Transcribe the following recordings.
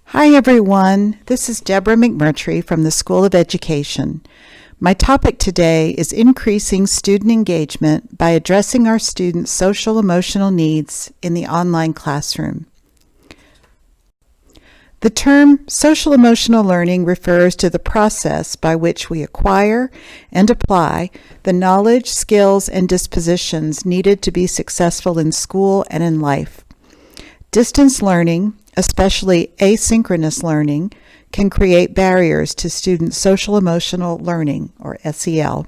Hi everyone, this is Deborah McMurtrie from the School of Education. My topic today is increasing student engagement by addressing our students' social-emotional needs in the online classroom. The term social-emotional learning refers to the process by which we acquire and apply the knowledge, skills, and dispositions needed to be successful in school and in life. Distance learning, especially asynchronous learning, can create barriers to students' social-emotional learning, or SEL.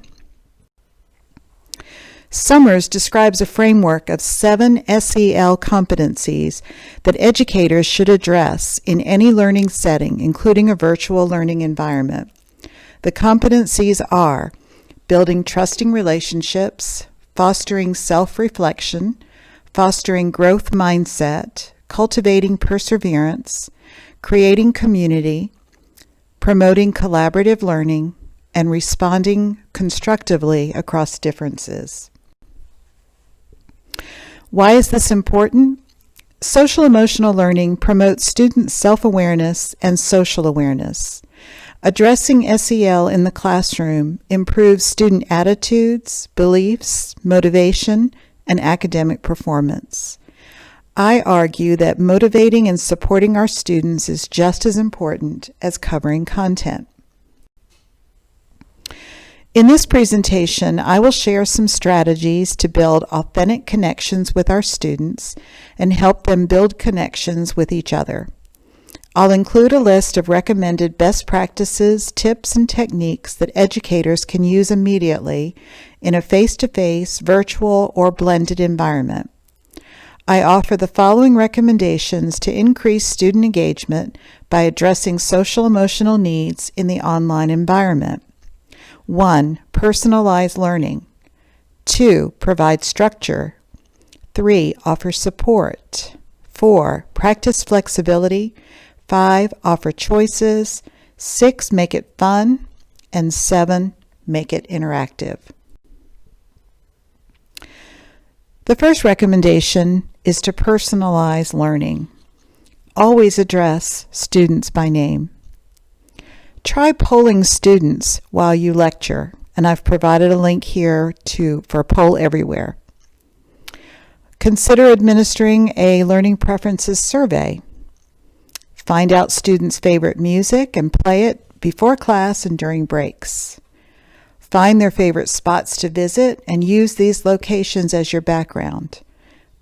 Summers describes a framework of 7 SEL competencies that educators should address in any learning setting, including a virtual learning environment. The competencies are building trusting relationships, fostering self-reflection, fostering growth mindset, cultivating perseverance, creating community, promoting collaborative learning, and responding constructively across differences. Why is this important? Social-emotional learning promotes student self-awareness and social awareness. Addressing SEL in the classroom improves student attitudes, beliefs, motivation, and academic performance. I argue that motivating and supporting our students is just as important as covering content. In this presentation, I will share some strategies to build authentic connections with our students and help them build connections with each other. I'll include a list of recommended best practices, tips, and techniques that educators can use immediately in a face-to-face, virtual, or blended environment. I offer the following recommendations to increase student engagement by addressing social-emotional needs in the online environment. 1. Personalize learning. 2. Provide structure. 3. Offer support. 4. Practice flexibility. 5. Offer choices. 6. Make it fun. And 7. Make it interactive. The first recommendation is to personalize learning. Always address students by name. Try polling students while you lecture, and I've provided a link here for Poll Everywhere. Consider administering a learning preferences survey. Find out students' favorite music and play it before class and during breaks. Find their favorite spots to visit and use these locations as your background.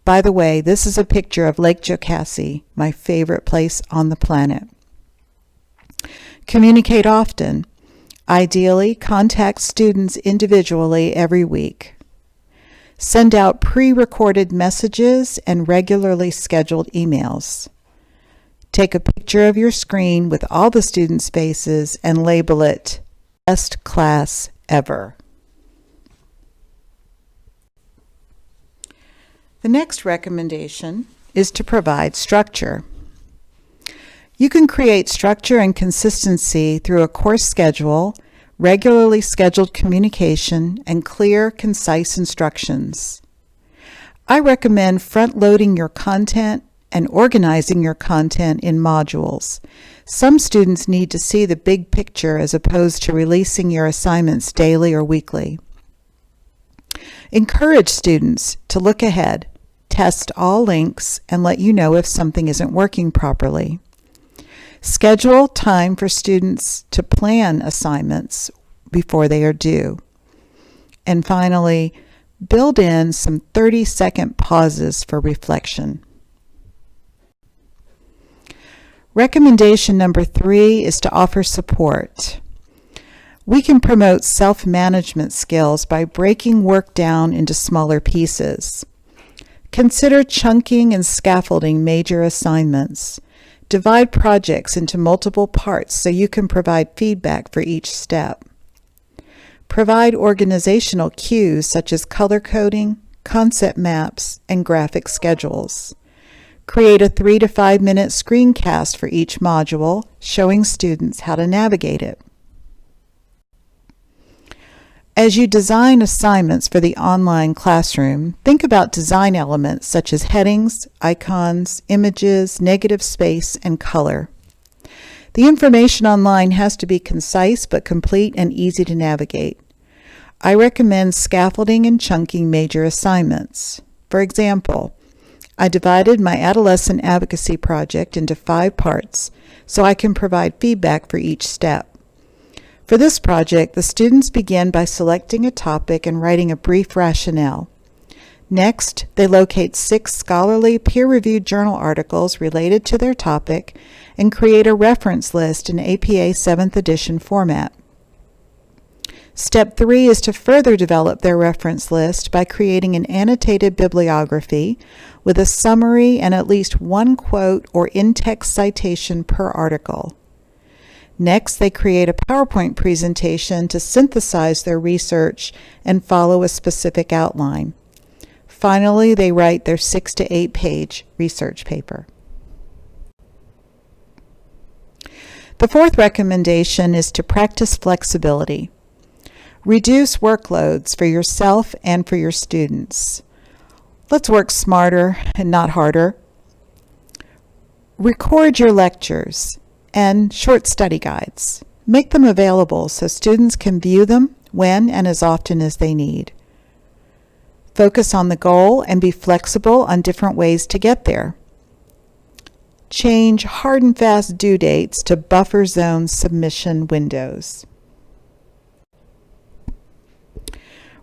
By the way, this is a picture of Lake Jocassee, my favorite place on the planet. Communicate often. Ideally, contact students individually every week. Send out pre-recorded messages and regularly scheduled emails. Take a picture of your screen with all the students' faces and label it Best Class Ever. The next recommendation is to provide structure. You can create structure and consistency through a course schedule, regularly scheduled communication, and clear, concise instructions. I recommend front-loading your content and organizing your content in modules. Some students need to see the big picture as opposed to releasing your assignments daily or weekly. Encourage students to look ahead, test all links, and let you know if something isn't working properly. Schedule time for students to plan assignments before they are due. And finally, build in some 30-second pauses for reflection. Recommendation number 3 is to offer support. We can promote self-management skills by breaking work down into smaller pieces. Consider chunking and scaffolding major assignments. Divide projects into multiple parts so you can provide feedback for each step. Provide organizational cues such as color coding, concept maps, and graphic schedules. Create a 3 to 5 minute screencast for each module, showing students how to navigate it. As you design assignments for the online classroom, think about design elements such as headings, icons, images, negative space, and color. The information online has to be concise but complete and easy to navigate. I recommend scaffolding and chunking major assignments. For example, I divided my adolescent advocacy project into 5 parts so I can provide feedback for each step. For this project, the students begin by selecting a topic and writing a brief rationale. Next, they locate 6 scholarly peer-reviewed journal articles related to their topic and create a reference list in APA 7th edition format. Step 3 is to further develop their reference list by creating an annotated bibliography with a summary and at least 1 quote or in-text citation per article. Next, they create a PowerPoint presentation to synthesize their research and follow a specific outline. Finally, they write their 6 to 8 page research paper. The 4th recommendation is to practice flexibility. Reduce workloads for yourself and for your students. Let's work smarter and not harder. Record your lectures and short study guides. Make them available so students can view them when and as often as they need. Focus on the goal and be flexible on different ways to get there. Change hard and fast due dates to buffer zone submission windows.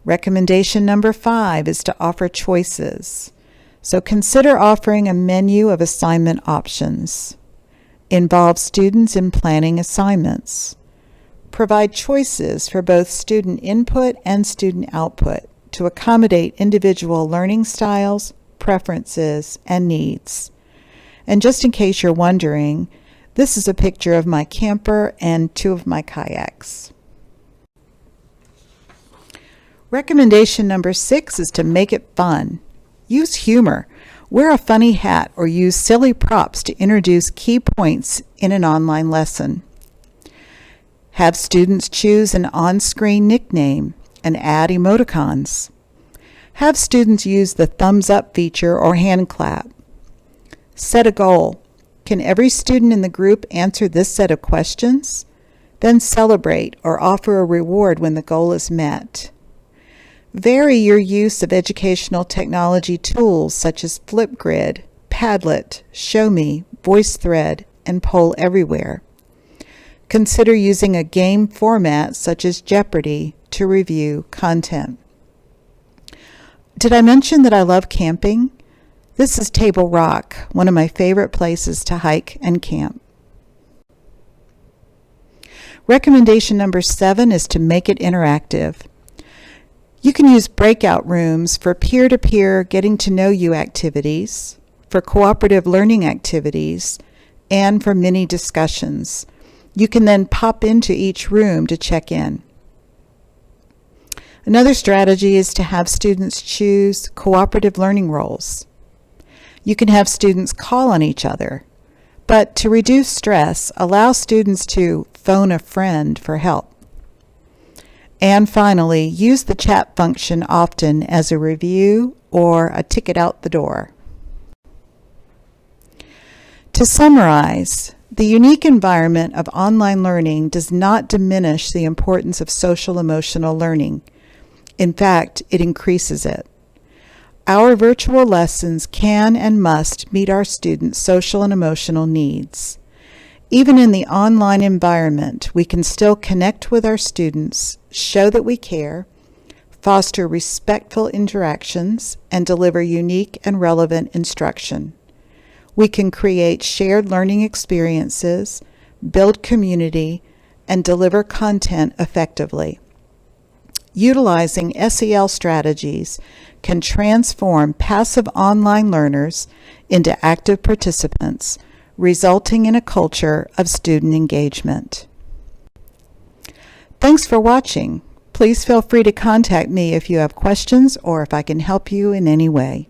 Recommendation number 5 is to offer choices. So consider offering a menu of assignment options. Involve students in planning assignments. Provide choices for both student input and student output to accommodate individual learning styles, preferences, and needs. And just in case you're wondering, this is a picture of my camper and 2 of my kayaks. Recommendation number 6 is to make it fun. Use humor. Wear a funny hat or use silly props to introduce key points in an online lesson. Have students choose an on-screen nickname and add emoticons. Have students use the thumbs up feature or hand clap. Set a goal. Can every student in the group answer this set of questions? Then celebrate or offer a reward when the goal is met. Vary your use of educational technology tools such as Flipgrid, Padlet, ShowMe, VoiceThread, and Poll Everywhere. Consider using a game format such as Jeopardy to review content. Did I mention that I love camping? This is Table Rock, one of my favorite places to hike and camp. Recommendation number 7 is to make it interactive. You can use breakout rooms for peer-to-peer getting to know you activities, for cooperative learning activities, and for mini discussions. You can then pop into each room to check in. Another strategy is to have students choose cooperative learning roles. You can have students call on each other, but to reduce stress, allow students to phone a friend for help. And finally, use the chat function often as a review or a ticket out the door. To summarize, the unique environment of online learning does not diminish the importance of social-emotional learning. In fact, it increases it. Our virtual lessons can and must meet our students' social and emotional needs. Even in the online environment, we can still connect with our students, show that we care, foster respectful interactions, and deliver unique and relevant instruction. We can create shared learning experiences, build community, and deliver content effectively. Utilizing SEL strategies can transform passive online learners into active participants, resulting in a culture of student engagement. Thanks for watching. Please feel free to contact me if you have questions or if I can help you in any way.